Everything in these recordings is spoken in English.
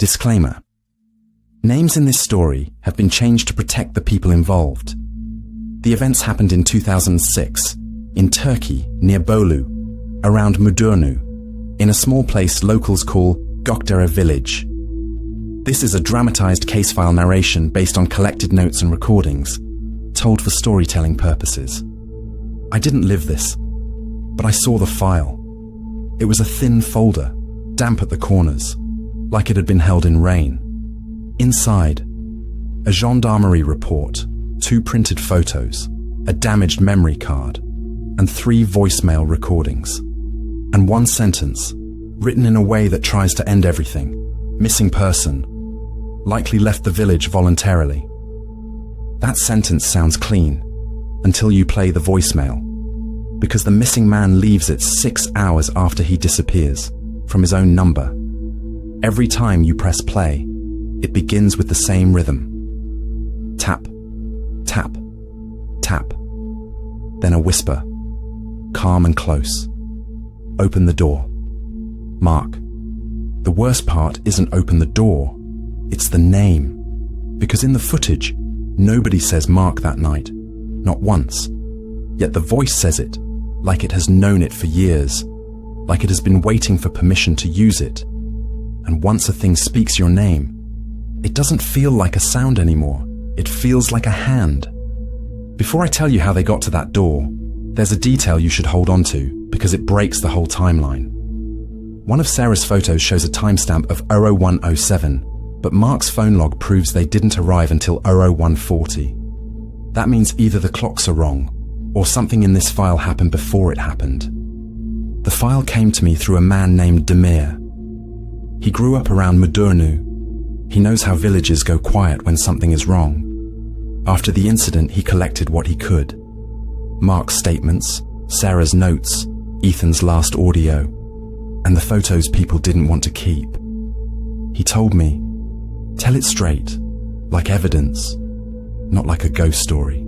Disclaimer. Names in this story have been changed to protect the people involved. The events happened in 2006, in Turkey, near Bolu, around Mudurnu, in a small place locals call Gökdere village. This is a dramatized case file narration based on collected notes and recordings, told for storytelling purposes. I didn't live this, but I saw the file. It was a thin folder, damp at the corners, like it had been held in rain. Inside, a gendarmerie report, 2 printed photos, a damaged memory card, and 3 voicemail recordings. And 1 sentence, written in a way that tries to end everything. Missing person, likely left the village voluntarily. That sentence sounds clean, until you play the voicemail, because the missing man leaves it 6 hours after he disappears, from his own number. Every time you press play, it begins with the same rhythm. Tap, tap, tap. Then a whisper, calm and close. Open the door. Mark. The worst part isn't open the door, it's the name. Because in the footage, nobody says Mark that night, not once. Yet the voice says it, like it has known it for years, like it has been waiting for permission to use it. And once a thing speaks your name, it doesn't feel like a sound anymore, it feels like a hand. Before I tell you how they got to that door, there's a detail you should hold on to, because it breaks the whole timeline. One of Sarah's photos shows a timestamp of 0107, but Mark's phone log proves they didn't arrive until 0140. That means either the clocks are wrong, or something in this file happened before it happened. The file came to me through a man named Demir. He grew up around Mudurnu. He knows how villages go quiet when something is wrong. After the incident, he collected what he could. Mark's statements, Sarah's notes, Ethan's last audio, and the photos people didn't want to keep. He told me, tell it straight, like evidence, not like a ghost story.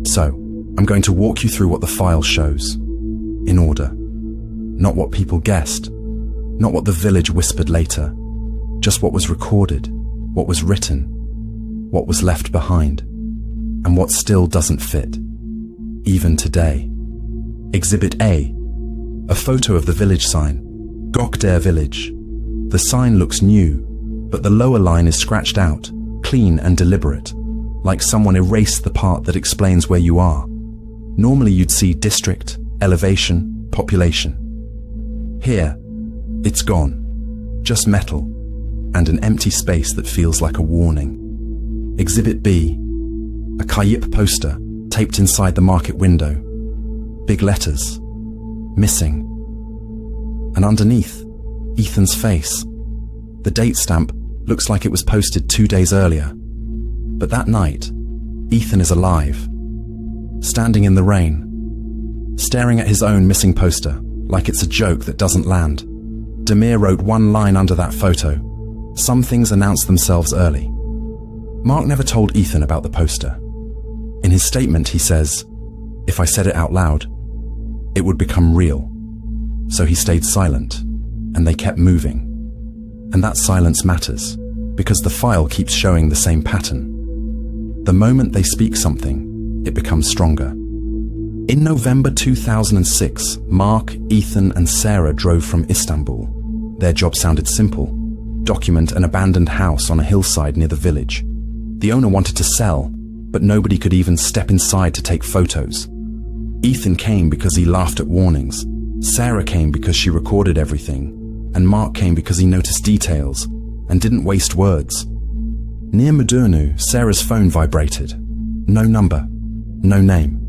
So, I'm going to walk you through what the file shows, in order. Not what people guessed, not what the village whispered later, just what was recorded, what was written, what was left behind, and what still doesn't fit, even today. Exhibit A, a photo of the village sign, Gökdere village. The sign looks new, but the lower line is scratched out, clean and deliberate, like someone erased the part that explains where you are. Normally you'd see district, elevation, population. Here, it's gone, just metal, and an empty space that feels like a warning. Exhibit B, a Kayıp poster taped inside the market window. Big letters, missing. And underneath, Ethan's face. The date stamp looks like it was posted 2 days earlier. But that night, Ethan is alive, standing in the rain, staring at his own missing poster, like it's a joke that doesn't land. Demir wrote 1 line under that photo. Some things announce themselves early. Mark never told Ethan about the poster. In his statement, he says, if I said it out loud, it would become real. So he stayed silent, and they kept moving. And that silence matters, because the file keeps showing the same pattern. The moment they speak something, it becomes stronger. In November 2006, Mark, Ethan, and Sarah drove from Istanbul. Their job sounded simple: document an abandoned house on a hillside near the village. The owner wanted to sell, but nobody could even step inside to take photos. Ethan came because he laughed at warnings. Sarah came because she recorded everything. And Mark came because he noticed details and didn't waste words. Near Mudurnu, Sarah's phone vibrated. No number, no name.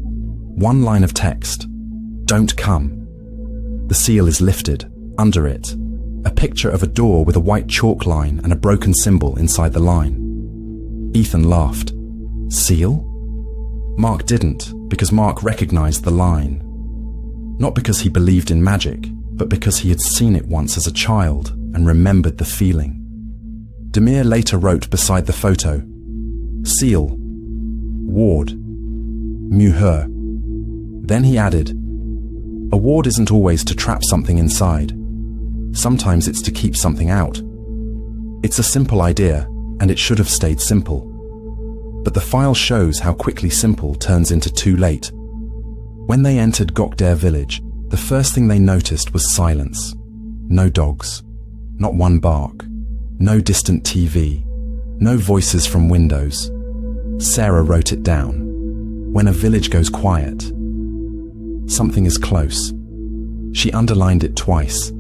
1 line of text: don't come. The seal is lifted. Under it, a picture of a door with a white chalk line and a broken symbol inside the line. Ethan laughed. Seal? Mark didn't, because Mark recognized the line. Not because he believed in magic, but because he had seen it once as a child and remembered the feeling. Demir later wrote beside the photo, seal, ward, mühür. Then he added, a ward isn't always to trap something inside. Sometimes it's to keep something out. It's a simple idea, and it should have stayed simple. But the file shows how quickly simple turns into too late. When they entered Gokdare village, the first thing they noticed was silence. No dogs, not one bark, no distant TV, no voices from windows. Sarah wrote it down. When a village goes quiet, something is close. She underlined it twice,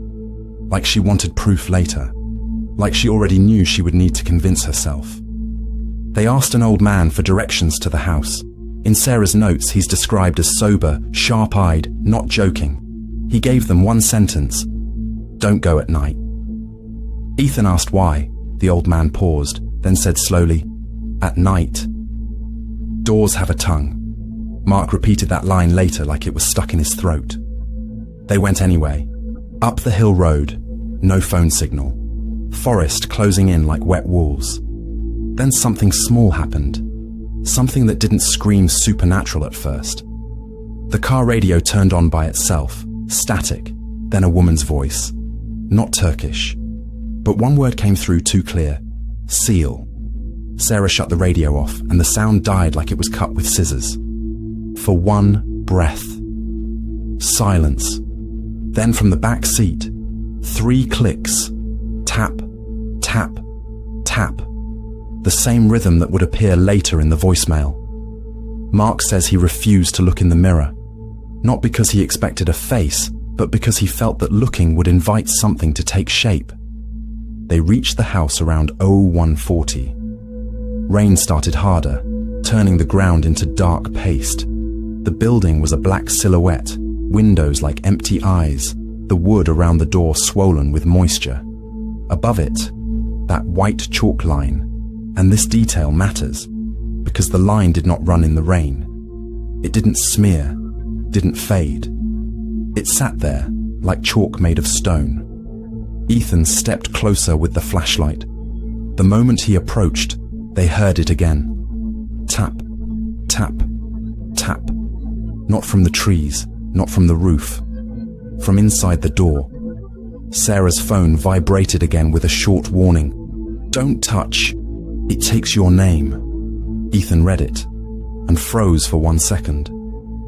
like she wanted proof later, like she already knew she would need to convince herself. They asked an old man for directions to the house. In Sarah's notes, he's described as sober, sharp-eyed, not joking. He gave them one sentence: "Don't go at night." Ethan asked why. The old man paused, then said slowly, "At night, doors have a tongue." Mark repeated that line later like it was stuck in his throat. They went anyway. Up the hill road, no phone signal. Forest closing in like wet walls. Then something small happened. Something that didn't scream supernatural at first. The car radio turned on by itself, static, then a woman's voice. Not Turkish. But one word came through too clear. Seal. Sarah shut the radio off, and the sound died like it was cut with scissors. For one breath. Silence. Then from the back seat, 3 clicks. Tap, tap, tap. The same rhythm that would appear later in the voicemail. Mark says he refused to look in the mirror. Not because he expected a face, but because he felt that looking would invite something to take shape. They reached the house around 0140. Rain started harder, turning the ground into dark paste. The building was a black silhouette, windows like empty eyes, the wood around the door swollen with moisture. Above it, that white chalk line. And this detail matters, because the line did not run in the rain. It didn't smear, didn't fade. It sat there, like chalk made of stone. Ethan stepped closer with the flashlight. The moment he approached, they heard it again. Tap, tap, tap. Not from the trees, not from the roof. From inside the door. Sarah's phone vibrated again with a short warning. "Don't touch. It takes your name." Ethan read it and froze for 1 second.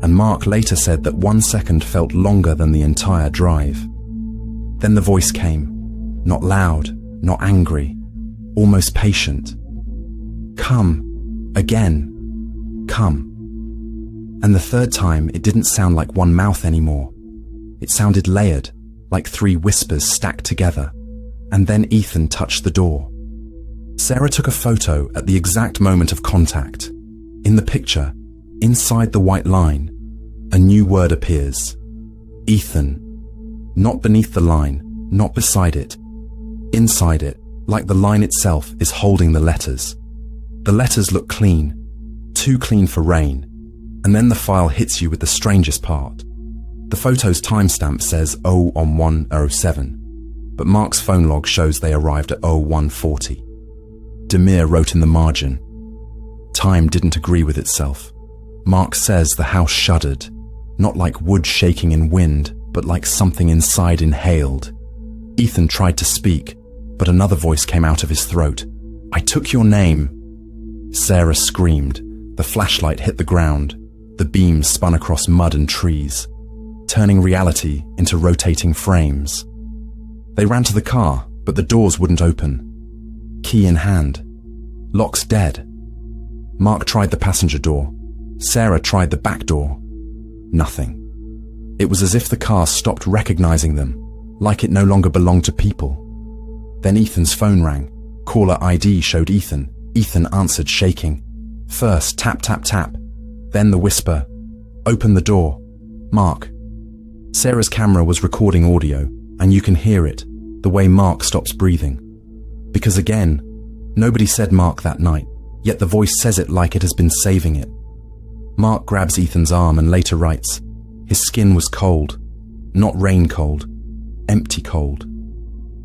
And Mark later said that 1 second felt longer than the entire drive. Then the voice came. Not loud, not angry, almost patient. "Come. Again. Come." And the third time, it didn't sound like one mouth anymore. It sounded layered, like 3 whispers stacked together. And then Ethan touched the door. Sarah took a photo at the exact moment of contact. In the picture, inside the white line, a new word appears. Ethan. Not beneath the line, not beside it. Inside it, like the line itself is holding the letters. The letters look clean, too clean for rain. And then the file hits you with the strangest part. The photo's timestamp says 0107, but Mark's phone log shows they arrived at 0140. Demir wrote in the margin. Time didn't agree with itself. Mark says the house shuddered, not like wood shaking in wind, but like something inside inhaled. Ethan tried to speak, but another voice came out of his throat. "I took your name." Sarah screamed. The flashlight hit the ground. The beam spun across mud and trees, turning reality into rotating frames. They ran to the car, but the doors wouldn't open. Key in hand. Lock's dead. Mark tried the passenger door. Sarah tried the back door. Nothing. It was as if the car stopped recognizing them, like it no longer belonged to people. Then Ethan's phone rang. Caller ID showed Ethan. Ethan answered, shaking. First, tap, tap, tap. Then the whisper, "Open the door. Mark." Sarah's camera was recording audio, and you can hear it, the way Mark stops breathing. Because again, nobody said Mark that night, yet the voice says it like it has been saving it. Mark grabs Ethan's arm and later writes, his skin was cold, not rain cold, empty cold.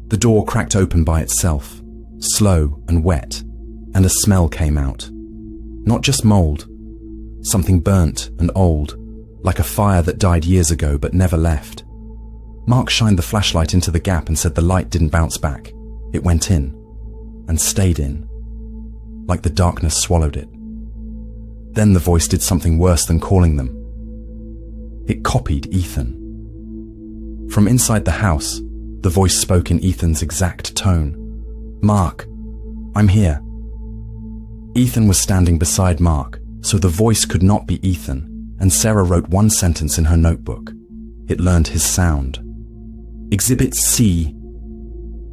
The door cracked open by itself, slow and wet, and a smell came out. Not just mold, something burnt and old, like a fire that died years ago but never left. Mark shined the flashlight into the gap and said the light didn't bounce back. It went in. and stayed in, like the darkness swallowed it. Then the voice did something worse than calling them. It copied Ethan. From inside the house, the voice spoke in Ethan's exact tone. "Mark, I'm here." Ethan was standing beside Mark, so the voice could not be Ethan, and Sarah wrote one sentence in her notebook. It learned his sound. Exhibit C.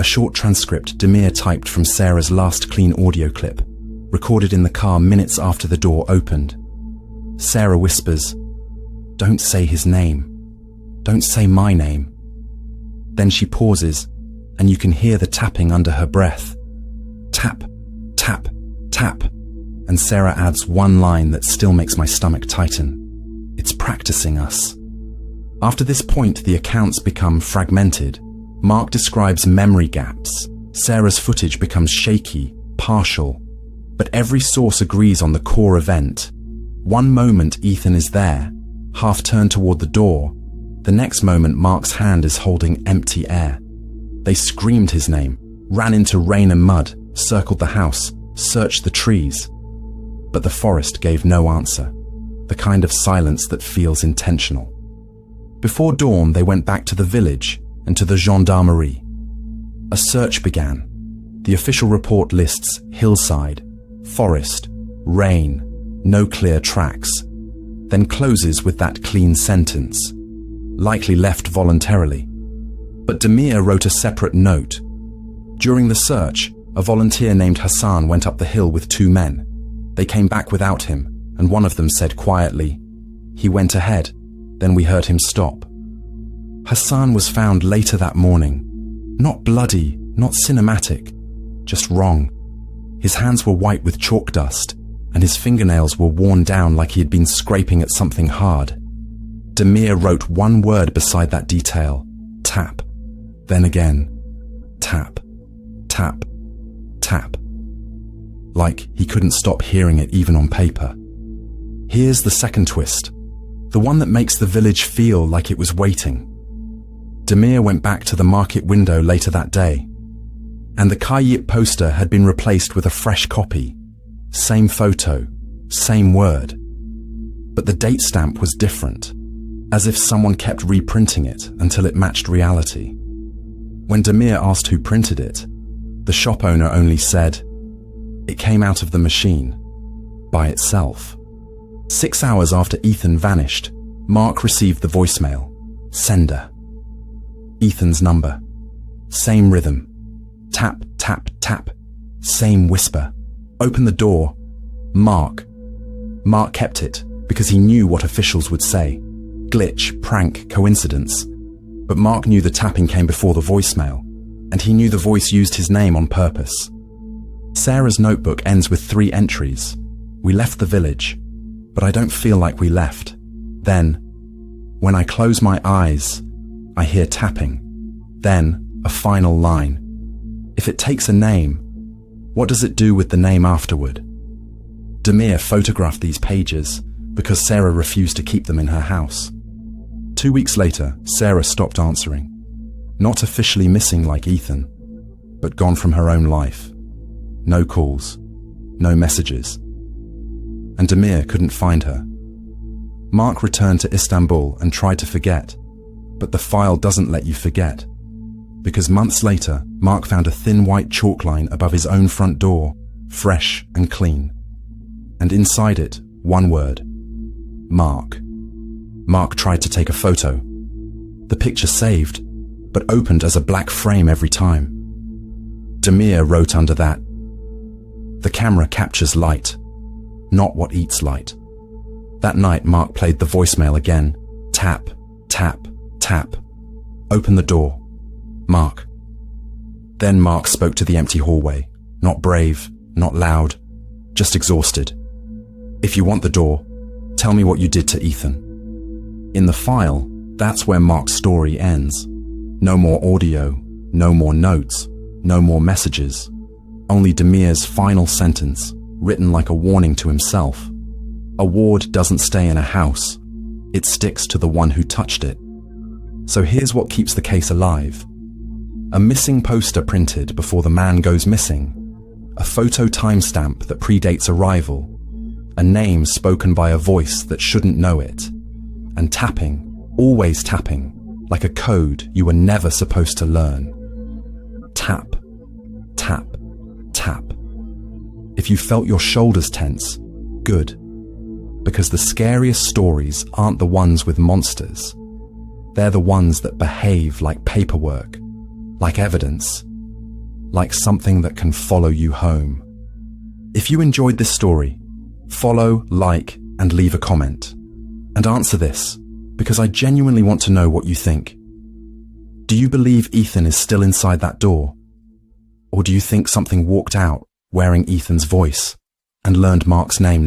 A short transcript Demir typed from Sarah's last clean audio clip, recorded in the car minutes after the door opened. Sarah whispers, "Don't say his name. Don't say my name." Then she pauses, and you can hear the tapping under her breath. Tap, tap, tap. And Sarah adds one line that still makes my stomach tighten. "It's practicing us." After this point, the accounts become fragmented. Mark describes memory gaps. Sarah's footage becomes shaky, partial. But every source agrees on the core event. One moment Ethan is there, half turned toward the door. The next moment Mark's hand is holding empty air. They screamed his name, ran into rain and mud, circled the house, searched the trees. But the forest gave no answer, the kind of silence that feels intentional. Before dawn, they went back to the village and to the gendarmerie. A search began. The official report lists hillside, forest, rain, no clear tracks, then closes with that clean sentence, likely left voluntarily. But Demir wrote a separate note. During the search, a volunteer named Hassan went up the hill with 2 men. They came back without him, and one of them said quietly, "He went ahead, then we heard him stop." Hassan was found later that morning. Not bloody, not cinematic, just wrong. His hands were white with chalk dust, and his fingernails were worn down like he had been scraping at something hard. Demir wrote one word beside that detail, tap. Then again, tap, tap, tap. Like he couldn't stop hearing it even on paper. Here's the second twist, the one that makes the village feel like it was waiting. Demir went back to the market window later that day, and the Kayyip poster had been replaced with a fresh copy. Same photo, same word. But the date stamp was different, as if someone kept reprinting it until it matched reality. When Demir asked who printed it, the shop owner only said, "It came out of the machine, by itself." 6 hours after Ethan vanished, Mark received the voicemail. Sender. Ethan's number. Same rhythm. Tap, tap, tap. Same whisper. Open the door. Mark. Mark kept it because he knew what officials would say. Glitch, prank, coincidence. But Mark knew the tapping came before the voicemail, and he knew the voice used his name on purpose. Sarah's notebook ends with 3 entries. We left the village, but I don't feel like we left. Then, when I close my eyes, I hear tapping. Then, a final line. If it takes a name, what does it do with the name afterward? Demir photographed these pages because Sarah refused to keep them in her house. 2 weeks later, Sarah stopped answering. Not officially missing like Ethan, but gone from her own life. No calls, no messages. And Demir couldn't find her. Mark returned to Istanbul and tried to forget, but the file doesn't let you forget. Because months later, Mark found a thin white chalk line above his own front door, fresh and clean. And inside it, one word. Mark. Mark tried to take a photo. The picture saved, but opened as a black frame every time. Demir wrote under that, "The camera captures light, not what eats light." That night, Mark played the voicemail again. Tap, tap, tap. Open the door. Mark. Then Mark spoke to the empty hallway. Not brave, not loud, just exhausted. "If you want the door, tell me what you did to Ethan." In the file, that's where Mark's story ends. No more audio, no more notes, no more messages. Only Demir's final sentence, written like a warning to himself. A ward doesn't stay in a house. It sticks to the one who touched it. So here's what keeps the case alive. A missing poster printed before the man goes missing. a photo timestamp that predates arrival, a name spoken by a voice that shouldn't know it, and tapping, always tapping, like a code you were never supposed to learn. Tap, tap, tap. If you felt your shoulders tense, good. Because the scariest stories aren't the ones with monsters. They're the ones that behave like paperwork, like evidence, like something that can follow you home. If you enjoyed this story, follow, like, and leave a comment. And answer this, because I genuinely want to know what you think. Do you believe Ethan is still inside that door? Or do you think something walked out wearing Ethan's voice and learned Mark's name now?